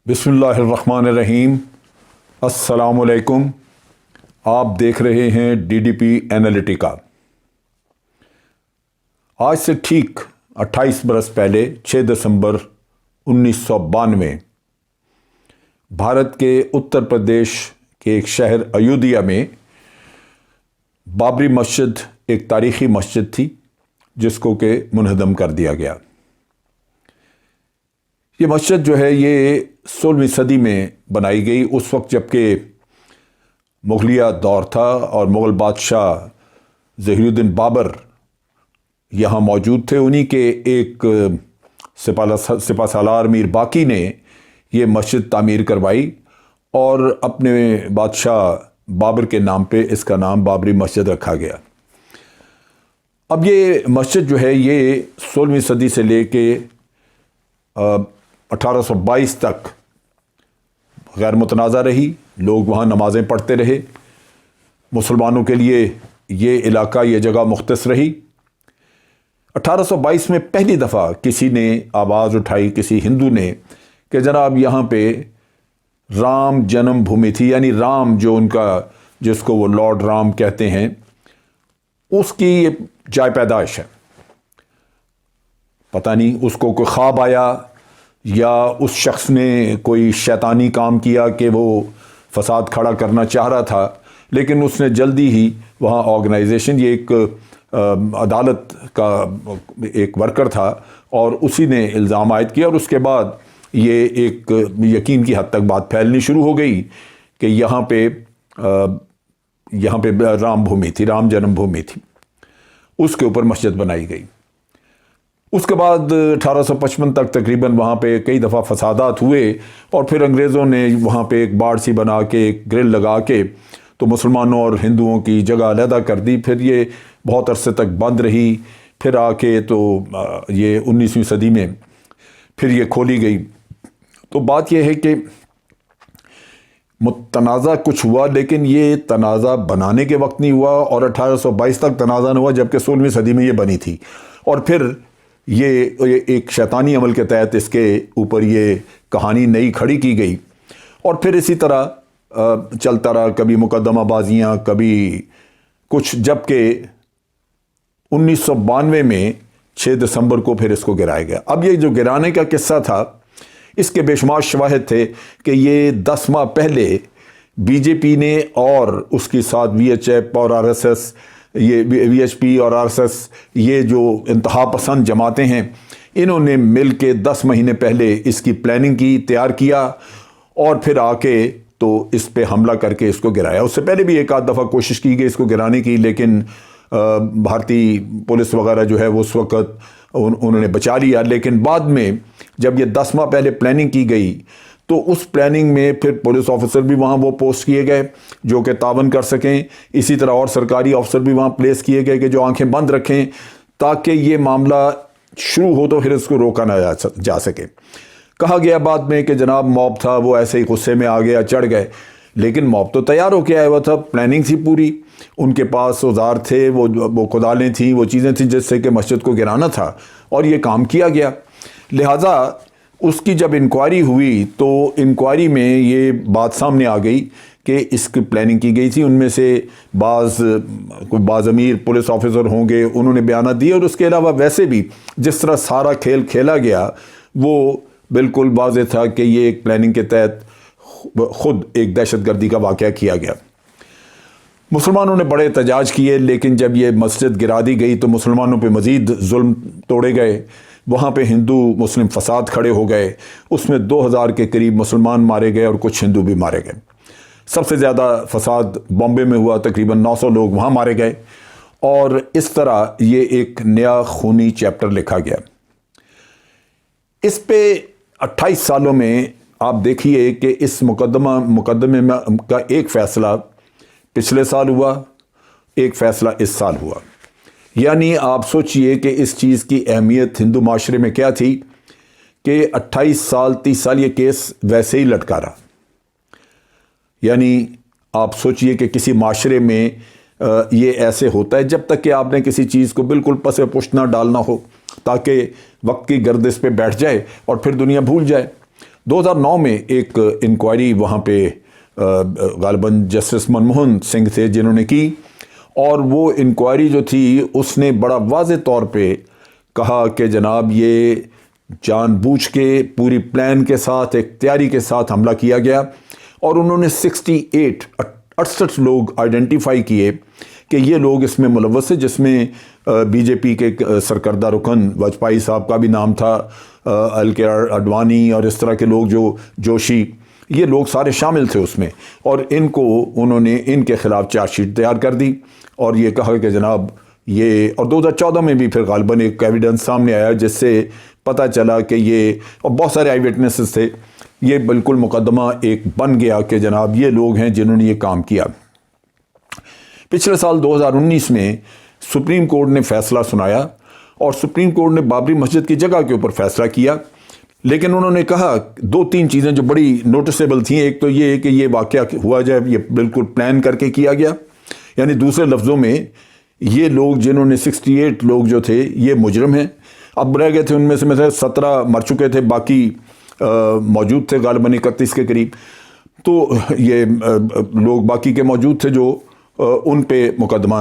بسم اللہ الرحمن الرحیم۔ السلام علیکم۔ آپ دیکھ رہے ہیں ڈی ڈی پی اینالیٹیکا۔ آج سے ٹھیک 28 برس پہلے 6 دسمبر 1992 بھارت کے اتر پردیش کے ایک شہر ایودھیا میں بابری مسجد ایک تاریخی مسجد تھی جس کو کہ منہدم کر دیا گیا۔ یہ مسجد جو ہے یہ 16ویں صدی میں بنائی گئی، اس وقت جب کہ مغلیہ دور تھا اور مغل بادشاہ ظہیر الدین بابر یہاں موجود تھے۔ انہی کے ایک سپہ سالار میر باقی نے یہ مسجد تعمیر کروائی اور اپنے بادشاہ بابر کے نام پہ اس کا نام بابری مسجد رکھا گیا۔ اب یہ مسجد جو ہے یہ 16ویں صدی سے لے کے 1822 تک غیر متنازع رہی، لوگ وہاں نمازیں پڑھتے رہے، مسلمانوں کے لیے یہ علاقہ یہ جگہ مختص رہی۔ 1822 میں پہلی دفعہ کسی نے آواز اٹھائی، کسی ہندو نے، کہ جناب یہاں پہ رام جنم بھومی تھی، یعنی رام جو ان کا جس کو وہ لارڈ رام کہتے ہیں اس کی یہ جائے پیدائش ہے۔ پتہ نہیں اس کو کوئی خواب آیا یا اس شخص نے کوئی شیطانی کام کیا کہ وہ فساد کھڑا کرنا چاہ رہا تھا، لیکن اس نے جلدی ہی وہاں آرگنائزیشن، یہ ایک عدالت کا ایک ورکر تھا اور اسی نے الزام عائد کیا، اور اس کے بعد یہ ایک یقین کی حد تک بات پھیلنی شروع ہو گئی کہ یہاں پہ رام بھومی تھی، رام جنم بھومی تھی، اس کے اوپر مسجد بنائی گئی۔ اس کے بعد 1855 تک تقریباً وہاں پہ کئی دفعہ فسادات ہوئے اور پھر انگریزوں نے وہاں پہ ایک باڑ سی بنا کے ایک گرل لگا کے تو مسلمانوں اور ہندوؤں کی جگہ علیحدہ کر دی۔ پھر یہ بہت عرصے تک بند رہی، پھر آ کے تو یہ 19ویں صدی میں پھر یہ کھولی گئی۔ تو بات یہ ہے کہ تنازع کچھ ہوا، لیکن یہ تنازع بنانے کے وقت نہیں ہوا اور 1822 تک تنازع نہ ہوا، جبکہ 16ویں صدی میں یہ بنی تھی، اور پھر یہ ایک شیطانی عمل کے تحت اس کے اوپر یہ کہانی نئی کھڑی کی گئی، اور پھر اسی طرح چلتا رہا، کبھی مقدمہ بازیاں، کبھی کچھ، جبکہ 1992 میں 6 دسمبر کو پھر اس کو گرایا گیا۔ اب یہ جو گرانے کا قصہ تھا اس کے بے شمار شواہد تھے کہ یہ 10 ماہ پہلے بی جے پی نے اور اس کے ساتھ وی ایچ ایف اور آر ایس ایس، یہ وی ایچ پی اور آر ایس ایس، یہ جو انتہا پسند جماعتیں ہیں، انہوں نے مل کے 10 مہینے پہلے اس کی پلاننگ کی، تیار کیا، اور پھر آ کے تو اس پہ حملہ کر کے اس کو گرایا۔ اس سے پہلے بھی ایک آدھ دفعہ کوشش کی گئی اس کو گرانے کی، لیکن بھارتی پولیس وغیرہ جو ہے وہ اس وقت انہوں نے بچا لیا۔ لیکن بعد میں جب یہ 10 ماہ پہلے پلاننگ کی گئی تو اس پلاننگ میں پھر پولیس آفیسر بھی وہاں وہ پوسٹ کیے گئے جو کہ تعاون کر سکیں، اسی طرح اور سرکاری آفیسر بھی وہاں پلیس کیے گئے کہ جو آنکھیں بند رکھیں تاکہ یہ معاملہ شروع ہو تو پھر اس کو روکا نہ جا سکے۔ کہا گیا بعد میں کہ جناب موب تھا، وہ ایسے ہی غصے میں آ گیا، چڑھ گئے، لیکن موب تو تیار ہو کے آیا ہوا تھا، پلاننگ تھی پوری، ان کے پاس اوزار تھے، وہ کدالیں تھیں، وہ چیزیں تھیں جس سے کہ مسجد کو گرانا تھا، اور یہ کام کیا گیا۔ لہٰذا اس کی جب انکوائری ہوئی تو انکوائری میں یہ بات سامنے آ گئی کہ اس کی پلاننگ کی گئی تھی، ان میں سے بعض امیر پولیس آفیسر ہوں گے، انہوں نے بیانات دیے، اور اس کے علاوہ ویسے بھی جس طرح سارا کھیل کھیلا گیا وہ بالکل واضح تھا کہ یہ ایک پلاننگ کے تحت خود ایک دہشت گردی کا واقعہ کیا گیا۔ مسلمانوں نے بڑے احتجاج کیے، لیکن جب یہ مسجد گرا دی گئی تو مسلمانوں پہ مزید ظلم توڑے گئے، وہاں پہ ہندو مسلم فساد کھڑے ہو گئے، اس میں 2000 کے قریب مسلمان مارے گئے اور کچھ ہندو بھی مارے گئے۔ سب سے زیادہ فساد بامبے میں ہوا، تقریباً 900 لوگ وہاں مارے گئے، اور اس طرح یہ ایک نیا خونی چیپٹر لکھا گیا۔ اس پہ 28 سالوں میں آپ دیکھیے کہ اس مقدمے کا ایک فیصلہ پچھلے سال ہوا، ایک فیصلہ اس سال ہوا، یعنی آپ سوچئے کہ اس چیز کی اہمیت ہندو معاشرے میں کیا تھی کہ 28 سال 30 سال یہ کیس ویسے ہی لٹکا رہا۔ یعنی آپ سوچئے کہ کسی معاشرے میں یہ ایسے ہوتا ہے جب تک کہ آپ نے کسی چیز کو بالکل پس پشت نہ ڈالنا ہو، تاکہ وقت کی گردش پہ بیٹھ جائے اور پھر دنیا بھول جائے۔ 2009 میں ایک انکوائری وہاں پہ غالباً جسٹس منموہن سنگھ تھے جنہوں نے کی، اور وہ انکوائری جو تھی اس نے بڑا واضح طور پہ کہا کہ جناب یہ جان بوجھ کے پوری پلان کے ساتھ ایک تیاری کے ساتھ حملہ کیا گیا، اور انہوں نے 68 لوگ آئیڈینٹیفائی کیے کہ یہ لوگ اس میں ملوث ہیں، جس میں بی جے پی کے سرکردہ رکن واجپئی صاحب کا بھی نام تھا، ایل کے اڈوانی اور اس طرح کے لوگ، جو جوشی، یہ لوگ سارے شامل تھے اس میں، اور انہوں نے ان کے خلاف چارج شیٹ تیار کر دی، اور یہ کہا کہ جناب یہ، اور 2014 میں بھی پھر غالباً ایک ایویڈنس سامنے آیا جس سے پتہ چلا کہ یہ، اور بہت سارے آئی وٹنسز تھے، یہ بالکل مقدمہ ایک بن گیا کہ جناب یہ لوگ ہیں جنہوں نے یہ کام کیا۔ پچھلے سال 2019 میں سپریم کورٹ نے فیصلہ سنایا، اور سپریم کورٹ نے بابری مسجد کی جگہ کے اوپر فیصلہ کیا، لیکن انہوں نے کہا 2-3 چیزیں جو بڑی نوٹسیبل تھیں۔ ایک تو یہ کہ یہ واقعہ ہوا جائے یہ بالکل پلان کر کے کیا گیا، یعنی دوسرے لفظوں میں یہ لوگ جنہوں نے 68 لوگ جو تھے یہ مجرم ہیں، اب رہ گئے تھے ان میں سے 17 مر چکے تھے، باقی موجود تھے غالباً 31 کے قریب، تو یہ لوگ باقی کے موجود تھے جو ان پہ مقدمہ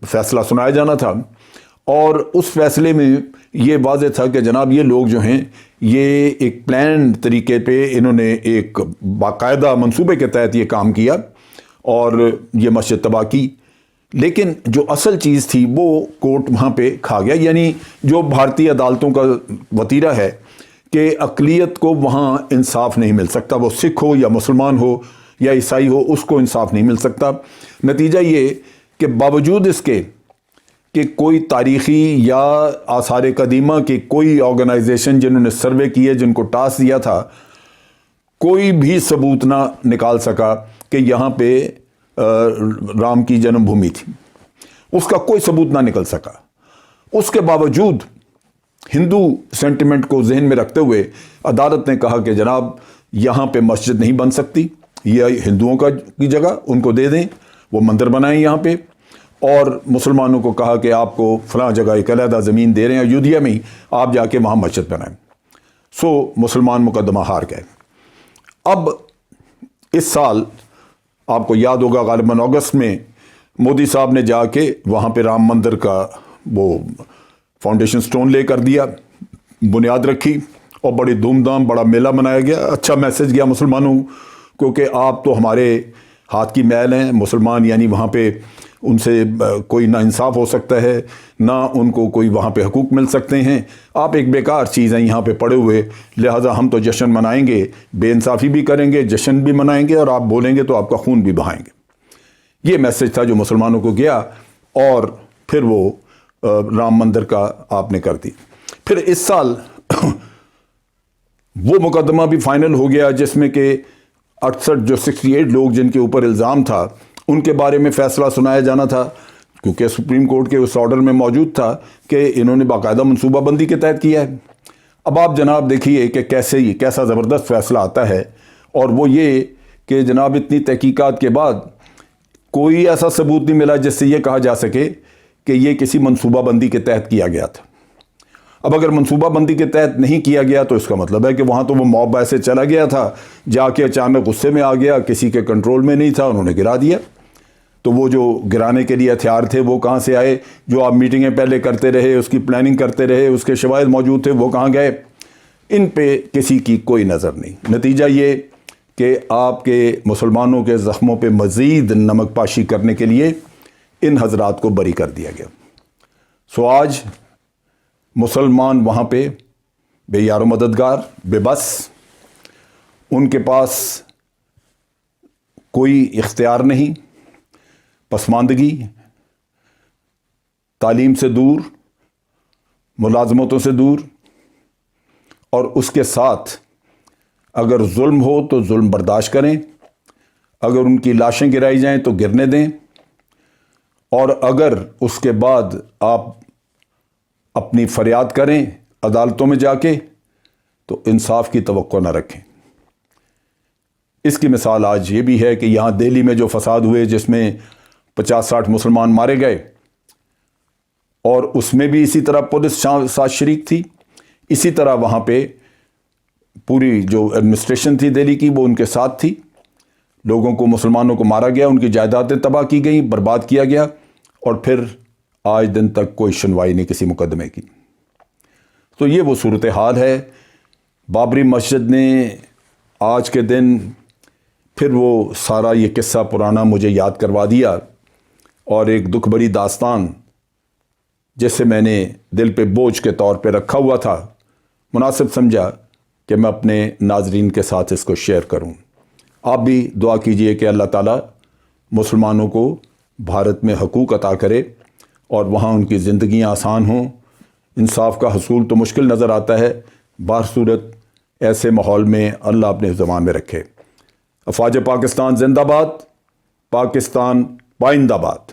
فیصلہ سنایا جانا تھا، اور اس فیصلے میں یہ واضح تھا کہ جناب یہ لوگ جو ہیں یہ ایک پلان طریقے پہ انہوں نے ایک باقاعدہ منصوبے کے تحت یہ کام کیا اور یہ مسجد تباہ کی۔ لیکن جو اصل چیز تھی وہ کورٹ وہاں پہ کھا گیا، یعنی جو بھارتی عدالتوں کا وتیرہ ہے کہ اقلیت کو وہاں انصاف نہیں مل سکتا، وہ سکھ ہو یا مسلمان ہو یا عیسائی ہو، اس کو انصاف نہیں مل سکتا۔ نتیجہ یہ کہ باوجود اس کے کہ کوئی تاریخی یا آثار قدیمہ کی کوئی آرگنائزیشن جنہوں نے سروے کیے، جن کو ٹاسک دیا تھا، کوئی بھی ثبوت نہ نکال سکا کہ یہاں پہ رام کی جنم بھومی تھی، اس کا کوئی ثبوت نہ نکل سکا۔ اس کے باوجود ہندو سینٹیمنٹ کو ذہن میں رکھتے ہوئے عدالت نے کہا کہ جناب یہاں پہ مسجد نہیں بن سکتی، یہ ہندوؤں کی جگہ، ان کو دے دیں، وہ مندر بنائیں یہاں پہ، اور مسلمانوں کو کہا کہ آپ کو فلاں جگہ ایک علیحدہ زمین دے رہے ہیں ایودھیا میں ہی، آپ جا کے وہاں مسجد بنائیں۔ سو مسلمان مقدمہ ہار گئے۔ اب اس سال آپ کو یاد ہوگا غالباً اگست میں مودی صاحب نے جا کے وہاں پہ رام مندر کا وہ فاؤنڈیشن سٹون لے کر دیا، بنیاد رکھی، اور بڑی دھوم دھام بڑا میلہ منایا گیا۔ اچھا میسج گیا مسلمانوں کو کہ آپ تو ہمارے ہاتھ کی میل ہیں، مسلمان، یعنی وہاں پہ ان سے کوئی نہ انصاف ہو سکتا ہے، نہ ان کو کوئی وہاں پہ حقوق مل سکتے ہیں، آپ ایک بیکار چیز ہیں یہاں پہ پڑے ہوئے، لہٰذا ہم تو جشن منائیں گے، بے انصافی بھی کریں گے، جشن بھی منائیں گے، اور آپ بولیں گے تو آپ کا خون بھی بہائیں گے۔ یہ میسج تھا جو مسلمانوں کو گیا، اور پھر وہ رام مندر کا آپ نے کر دی۔ پھر اس سال وہ مقدمہ بھی فائنل ہو گیا جس میں کہ 68 لوگ جن کے اوپر الزام تھا ان کے بارے میں فیصلہ سنایا جانا تھا، کیونکہ سپریم کورٹ کے اس آرڈر میں موجود تھا کہ انہوں نے باقاعدہ منصوبہ بندی کے تحت کیا ہے۔ اب آپ جناب دیکھیے کہ کیسا زبردست فیصلہ آتا ہے، اور وہ یہ کہ جناب اتنی تحقیقات کے بعد کوئی ایسا ثبوت نہیں ملا جس سے یہ کہا جا سکے کہ یہ کسی منصوبہ بندی کے تحت کیا گیا تھا۔ اب اگر منصوبہ بندی کے تحت نہیں کیا گیا تو اس کا مطلب ہے کہ وہاں تو وہ موب ایسے چلا گیا تھا، جا کے اچانک غصے میں آ گیا، کسی کے کنٹرول میں نہیں تھا، انہوں نے گرا دیا۔ تو وہ جو گرانے کے لیے ہتھیار تھے وہ کہاں سے آئے؟ جو آپ میٹنگیں پہلے کرتے رہے، اس کی پلاننگ کرتے رہے، اس کے شواہد موجود تھے، وہ کہاں گئے؟ ان پہ کسی کی کوئی نظر نہیں۔ نتیجہ یہ کہ آپ کے مسلمانوں کے زخموں پہ مزید نمک پاشی کرنے کے لیے ان حضرات کو بری کر دیا گیا۔ سو آج مسلمان وہاں پہ بے یار و مددگار، بے بس، ان کے پاس کوئی اختیار نہیں، پسماندگی، تعلیم سے دور، ملازمتوں سے دور، اور اس کے ساتھ اگر ظلم ہو تو ظلم برداشت کریں، اگر ان کی لاشیں گرائی جائیں تو گرنے دیں، اور اگر اس کے بعد آپ اپنی فریاد کریں عدالتوں میں جا کے تو انصاف کی توقع نہ رکھیں۔ اس کی مثال آج یہ بھی ہے کہ یہاں دہلی میں جو فساد ہوئے جس میں 50-60 مسلمان مارے گئے، اور اس میں بھی اسی طرح پولیس ساتھ شریک تھی، اسی طرح وہاں پہ پوری جو ایڈمنسٹریشن تھی دہلی کی وہ ان کے ساتھ تھی. لوگوں کو، مسلمانوں کو مارا گیا، ان کی جائیدادیں تباہ کی گئیں، برباد کیا گیا، اور پھر آج دن تک کوئی سنوائی نہیں کسی مقدمے کی. تو یہ وہ صورتحال ہے. بابری مسجد نے آج کے دن پھر وہ سارا یہ قصہ پرانا مجھے یاد کروا دیا، اور ایک دکھ بھری داستان جسے میں نے دل پہ بوجھ کے طور پہ رکھا ہوا تھا، مناسب سمجھا کہ میں اپنے ناظرین کے ساتھ اس کو شیئر کروں. آپ بھی دعا کیجئے کہ اللہ تعالیٰ مسلمانوں کو بھارت میں حقوق عطا کرے اور وہاں ان کی زندگیاں آسان ہوں. انصاف کا حصول تو مشکل نظر آتا ہے، بہرصورت ایسے ماحول میں اللہ اپنے زمان میں رکھے. افواج پاکستان زندہ باد، پاکستان پائندہ باد.